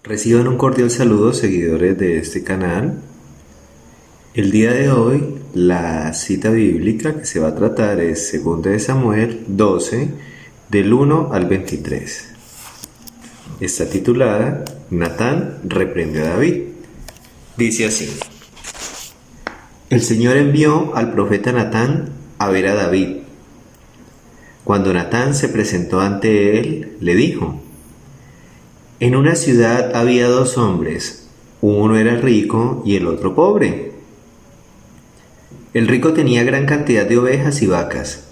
Reciban un cordial saludo, seguidores de este canal. El día de hoy, la cita bíblica que se va a tratar es 2 de Samuel 12, del 1 al 23. Está titulada Natán reprende a David. Dice así: El Señor envió al profeta Natán a ver a David. Cuando Natán se presentó ante él, le dijo: En una ciudad había 2 hombres, uno era rico y el otro pobre. El rico tenía gran cantidad de ovejas y vacas,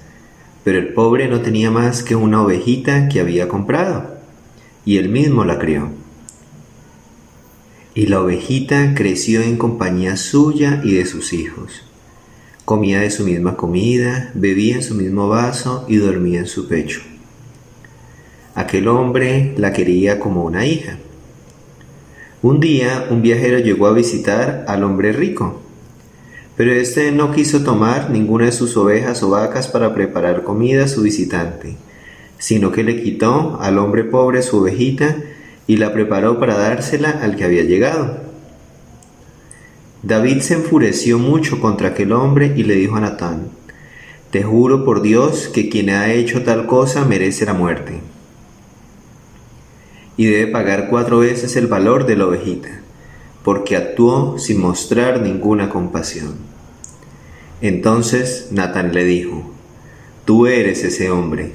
pero el pobre no tenía más que una ovejita que había comprado, y él mismo la crió. Y la ovejita creció en compañía suya y de sus hijos. Comía de su misma comida, bebía en su mismo vaso y dormía en su pecho. Aquel hombre la quería como una hija. Un día, un viajero llegó a visitar al hombre rico, pero éste no quiso tomar ninguna de sus ovejas o vacas para preparar comida a su visitante, sino que le quitó al hombre pobre su ovejita y la preparó para dársela al que había llegado. David se enfureció mucho contra aquel hombre y le dijo a Natán: Te juro por Dios que quien ha hecho tal cosa merece la muerte, y debe pagar 4 veces el valor de la ovejita, porque actuó sin mostrar ninguna compasión. Entonces Natán le dijo: Tú eres ese hombre.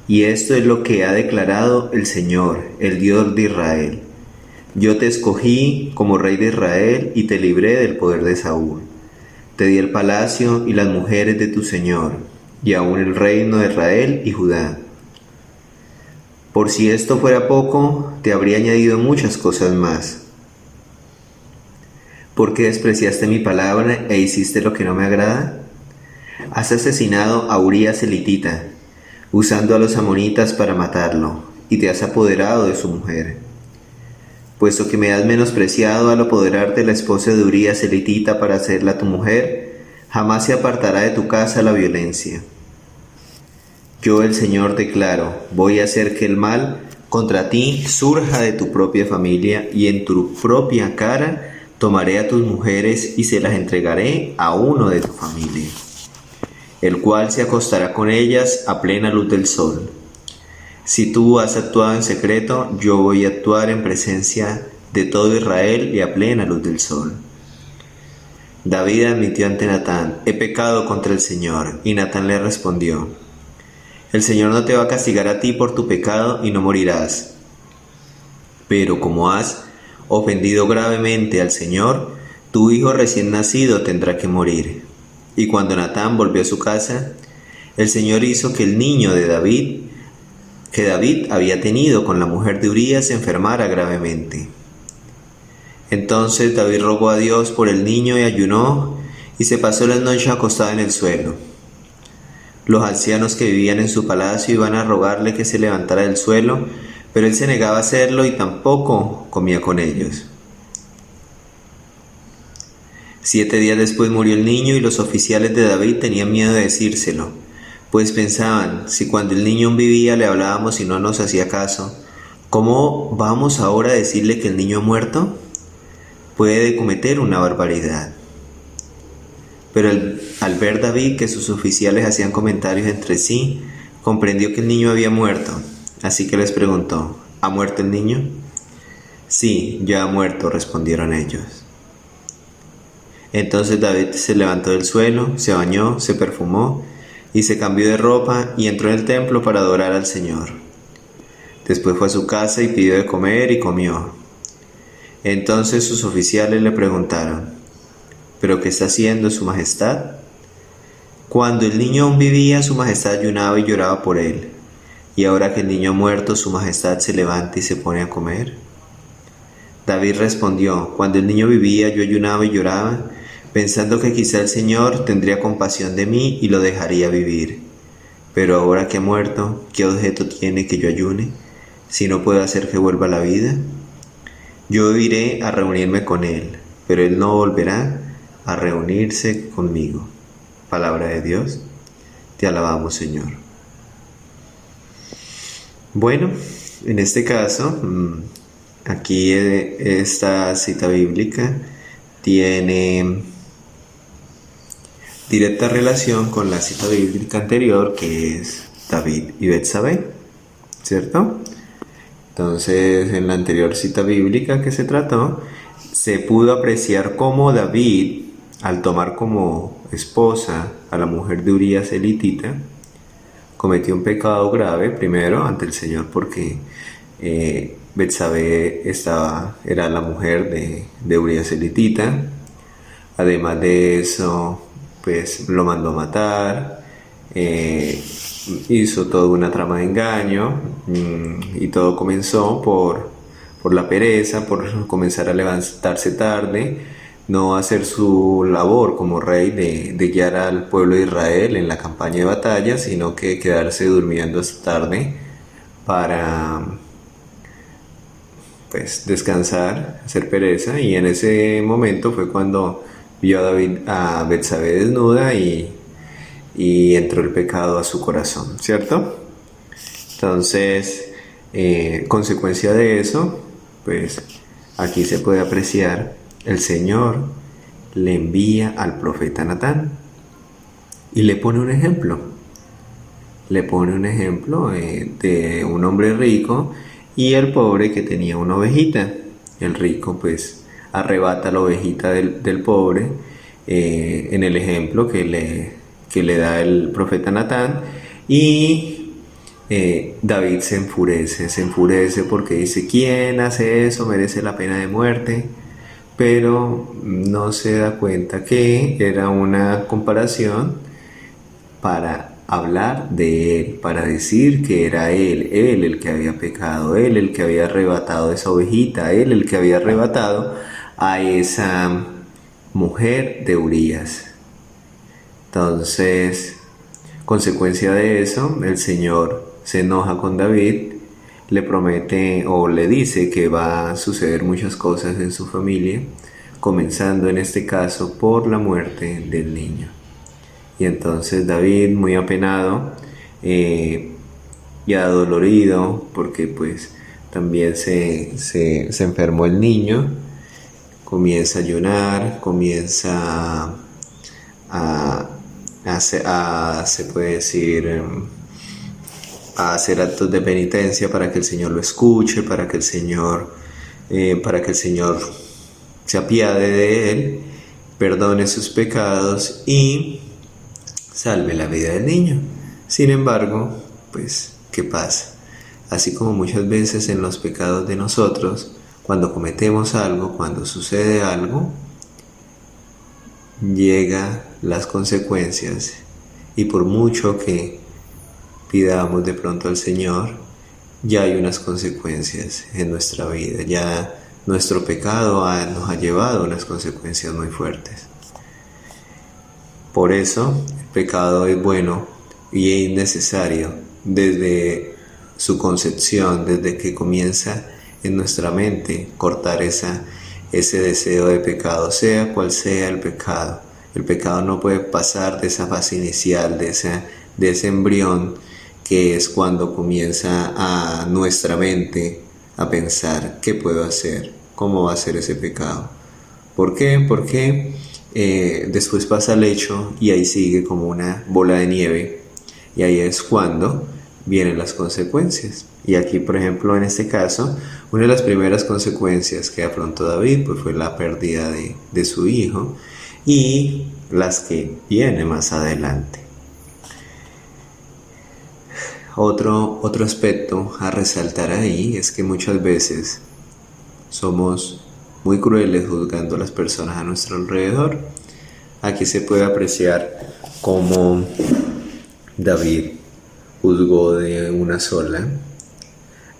Y esto es lo que ha declarado el Señor, el Dios de Israel. Yo te escogí como rey de Israel y te libré del poder de Saúl. Te di el palacio y las mujeres de tu Señor, y aún el reino de Israel y Judá. Por si esto fuera poco, te habría añadido muchas cosas más. ¿Por qué despreciaste mi palabra e hiciste lo que no me agrada? Has asesinado a Urías elitita, usando a los amonitas para matarlo, y te has apoderado de su mujer. Puesto que me has menospreciado al apoderarte de la esposa de Urías elitita para hacerla tu mujer, jamás se apartará de tu casa la violencia. Yo, el Señor, declaro: voy a hacer que el mal contra ti surja de tu propia familia, y en tu propia cara tomaré a tus mujeres y se las entregaré a uno de tu familia, el cual se acostará con ellas a plena luz del sol. Si tú has actuado en secreto, yo voy a actuar en presencia de todo Israel y a plena luz del sol. David admitió ante Natán: He pecado contra el Señor. Y Natán le respondió: El Señor no te va a castigar a ti por tu pecado y no morirás. Pero como has ofendido gravemente al Señor, tu hijo recién nacido tendrá que morir. Y cuando Natán volvió a su casa, el Señor hizo que el niño de David, que David había tenido con la mujer de Urías, se enfermara gravemente. Entonces David rogó a Dios por el niño y ayunó, y se pasó las noches acostado en el suelo. Los ancianos que vivían en su palacio iban a rogarle que se levantara del suelo, pero él se negaba a hacerlo y tampoco comía con ellos. 7 días después murió el niño, y los oficiales de David tenían miedo de decírselo, pues pensaban: si cuando el niño aún vivía le hablábamos y no nos hacía caso, ¿cómo vamos ahora a decirle que el niño ha muerto? Puede cometer una barbaridad. Pero al ver David que sus oficiales hacían comentarios entre sí, comprendió que el niño había muerto. Así que les preguntó: ¿Ha muerto el niño? Sí, ya ha muerto, respondieron ellos. Entonces David se levantó del suelo, se bañó, se perfumó y se cambió de ropa y entró en el templo para adorar al Señor. Después fue a su casa y pidió de comer y comió. Entonces sus oficiales le preguntaron: ¿Pero qué está haciendo su majestad? Cuando el niño aún vivía, su majestad ayunaba y lloraba por él. Y ahora que el niño ha muerto, su majestad se levanta y se pone a comer. David respondió: Cuando el niño vivía, yo ayunaba y lloraba, pensando que quizá el Señor tendría compasión de mí y lo dejaría vivir. Pero ahora que ha muerto, ¿qué objeto tiene que yo ayune, si no puedo hacer que vuelva a la vida? Yo iré a reunirme con él, pero él no volverá a reunirse conmigo. Palabra de Dios, te alabamos, Señor. Bueno, en este caso, aquí esta cita bíblica tiene directa relación con la cita bíblica anterior, que es David y Betsabé, ¿cierto? Entonces, en la anterior cita bíblica que se trató, se pudo apreciar cómo David, al tomar como esposa a la mujer de Urías elitita, cometió un pecado grave, primero, ante el Señor, porque Betsabé era la mujer de Urías elitita. Además de eso, pues lo mandó a matar, hizo toda una trama de engaño, y todo comenzó por la pereza, por comenzar a levantarse tarde, no hacer su labor como rey de guiar al pueblo de Israel en la campaña de batalla, sino que quedarse durmiendo hasta tarde para pues descansar, hacer pereza. Y en ese momento fue cuando vio a David a Betsabé desnuda y entró el pecado a su corazón, ¿cierto? Entonces, consecuencia de eso, pues aquí se puede apreciar, el Señor le envía al profeta Natán y le pone un ejemplo. Le pone un ejemplo de un hombre rico y el pobre que tenía una ovejita. El rico pues arrebata la ovejita del pobre, en el ejemplo que le da el profeta Natán, y David se enfurece porque dice: ¿quién hace eso? Merece la pena de muerte. Pero no se da cuenta que era una comparación para hablar de él, para decir que era él el que había pecado, él el que había arrebatado esa ovejita, él el que había arrebatado a esa mujer de Urías. Entonces, consecuencia de eso, el Señor se enoja con David, le promete o le dice que va a suceder muchas cosas en su familia, comenzando en este caso por la muerte del niño. Y entonces David, muy apenado y adolorido, porque pues también se enfermó el niño, comienza a ayunar, comienza se puede decir, a hacer actos de penitencia para que el Señor lo escuche, para que el Señor se apiade de él, perdone sus pecados y salve la vida del niño. Sin embargo, pues, ¿qué pasa? Así como muchas veces en los pecados de nosotros, cuando cometemos algo, cuando sucede algo, llegan las consecuencias, y por mucho que pidamos de pronto al Señor, ya hay unas consecuencias en nuestra vida, ya nuestro pecado nos ha llevado a unas consecuencias muy fuertes. Por eso el pecado es bueno y es necesario desde su concepción, desde que comienza en nuestra mente cortar ese deseo de pecado, sea cual sea el pecado. El pecado no puede pasar de esa fase inicial, de ese embrión, que es cuando comienza a nuestra mente a pensar: ¿qué puedo hacer? ¿Cómo va a ser ese pecado? ¿Por qué? Porque después pasa el hecho y ahí sigue como una bola de nieve, y ahí es cuando vienen las consecuencias. Y aquí, por ejemplo, en este caso, una de las primeras consecuencias que afrontó David pues fue la pérdida de su hijo, y las que vienen más adelante. Otro aspecto a resaltar ahí es que muchas veces somos muy crueles juzgando a las personas a nuestro alrededor. Aquí se puede apreciar cómo David juzgó de una sola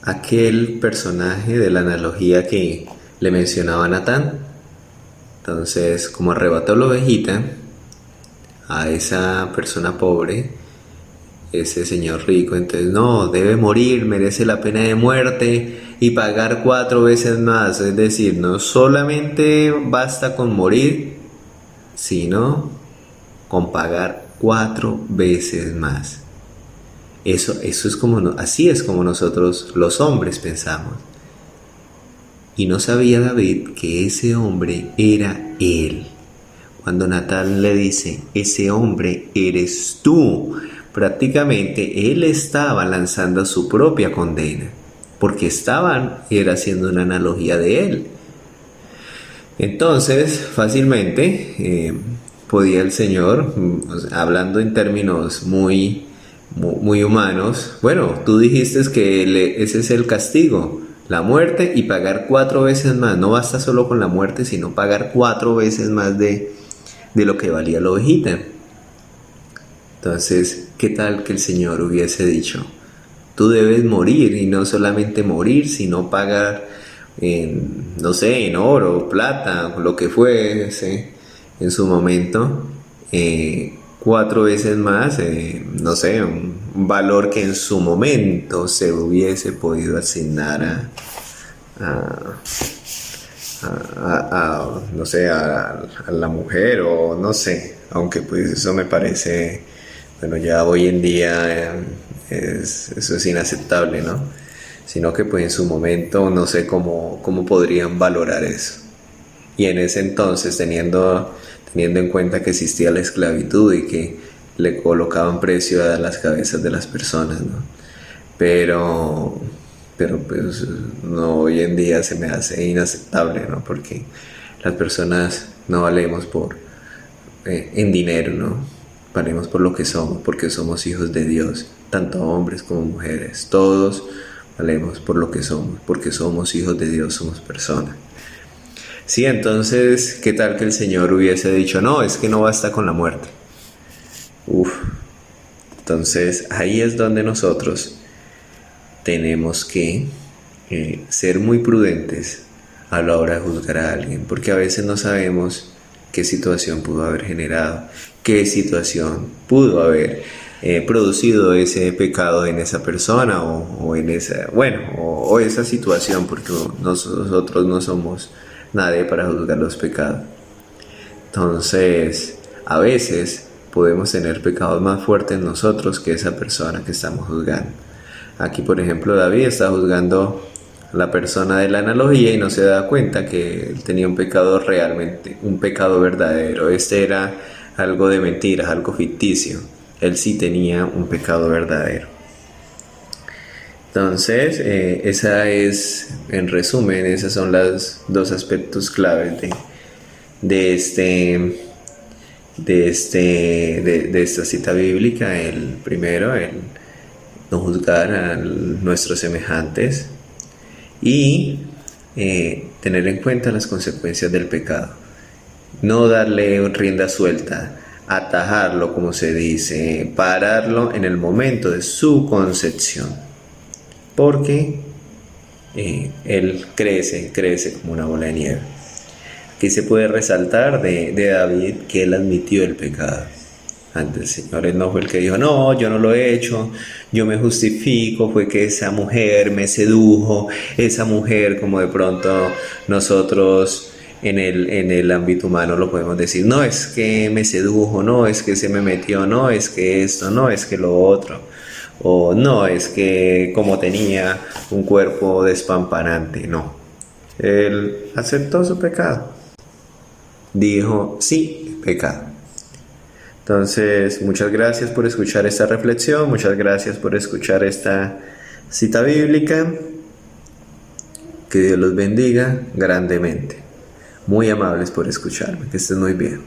aquel personaje de la analogía que le mencionaba Natán. Entonces, como arrebató la ovejita a esa persona pobre, ese señor rico, entonces no, debe morir, merece la pena de muerte y pagar 4 veces más. Es decir, no solamente basta con morir, sino con pagar 4 veces más. Eso es como, así es como nosotros los hombres pensamos. Y no sabía David que ese hombre era él. Cuando Natán le dice, ese hombre eres tú, prácticamente él estaba lanzando su propia condena, porque era haciendo una analogía de él. Entonces, fácilmente podía el Señor, hablando en términos muy humanos, bueno, tú dijiste que ese es el castigo, la muerte y pagar 4 veces más. No basta solo con la muerte, sino pagar 4 veces más de lo que valía la ovejita. Entonces, ¿qué tal que el Señor hubiese dicho, tú debes morir, y no solamente morir, sino pagar no sé, en oro, plata, lo que fuese en su momento, 4 veces más, no sé, un valor que en su momento se hubiese podido asignar no sé, a la mujer, o no sé, aunque pues eso me parece, bueno, ya hoy en día eso es inaceptable, ¿no? Sino que pues en su momento no sé cómo podrían valorar eso. Y en ese entonces, teniendo en cuenta que existía la esclavitud y que le colocaban precio a las cabezas de las personas, ¿no? Pero pues no, hoy en día se me hace inaceptable, ¿no? Porque las personas no valemos en dinero, ¿no? Valemos por lo que somos, porque somos hijos de Dios, tanto hombres como mujeres, todos valemos por lo que somos, porque somos hijos de Dios, somos personas. Sí, entonces, ¿qué tal que el Señor hubiese dicho, no, es que no basta con la muerte? Entonces, ahí es donde nosotros tenemos que ser muy prudentes a la hora de juzgar a alguien, porque a veces no sabemos qué situación pudo haber generado, qué situación pudo haber producido ese pecado en esa persona o en esa, bueno, o esa situación, porque nosotros no somos nadie para juzgar los pecados. Entonces, a veces podemos tener pecados más fuertes en nosotros que esa persona que estamos juzgando. Aquí, por ejemplo, David está juzgando a la persona de la analogía y no se da cuenta que él tenía un pecado realmente, un pecado verdadero. Este era algo de mentiras, algo ficticio. Él sí tenía un pecado verdadero. Entonces, esa es, en resumen, esas son los 2 aspectos claves de esta cita bíblica. El primero, el no juzgar a nuestros semejantes y tener en cuenta las consecuencias del pecado. No darle rienda suelta, atajarlo, como se dice, pararlo en el momento de su concepción, porque él crece como una bola de nieve. Aquí se puede resaltar de David que él admitió el pecado ante el Señor. Él no fue el que dijo, no, yo no lo he hecho, yo me justifico, fue que esa mujer me sedujo, esa mujer, como de pronto nosotros en el ámbito humano lo podemos decir, no, es que me sedujo, no, es que se me metió, no, es que esto, no, es que lo otro, o no, es que como tenía un cuerpo despampanante. No, él aceptó su pecado, dijo, sí, pecado. Entonces, muchas gracias por escuchar esta reflexión, muchas gracias por escuchar esta cita bíblica. Que Dios los bendiga grandemente. Muy amables por escucharme, que estén muy bien.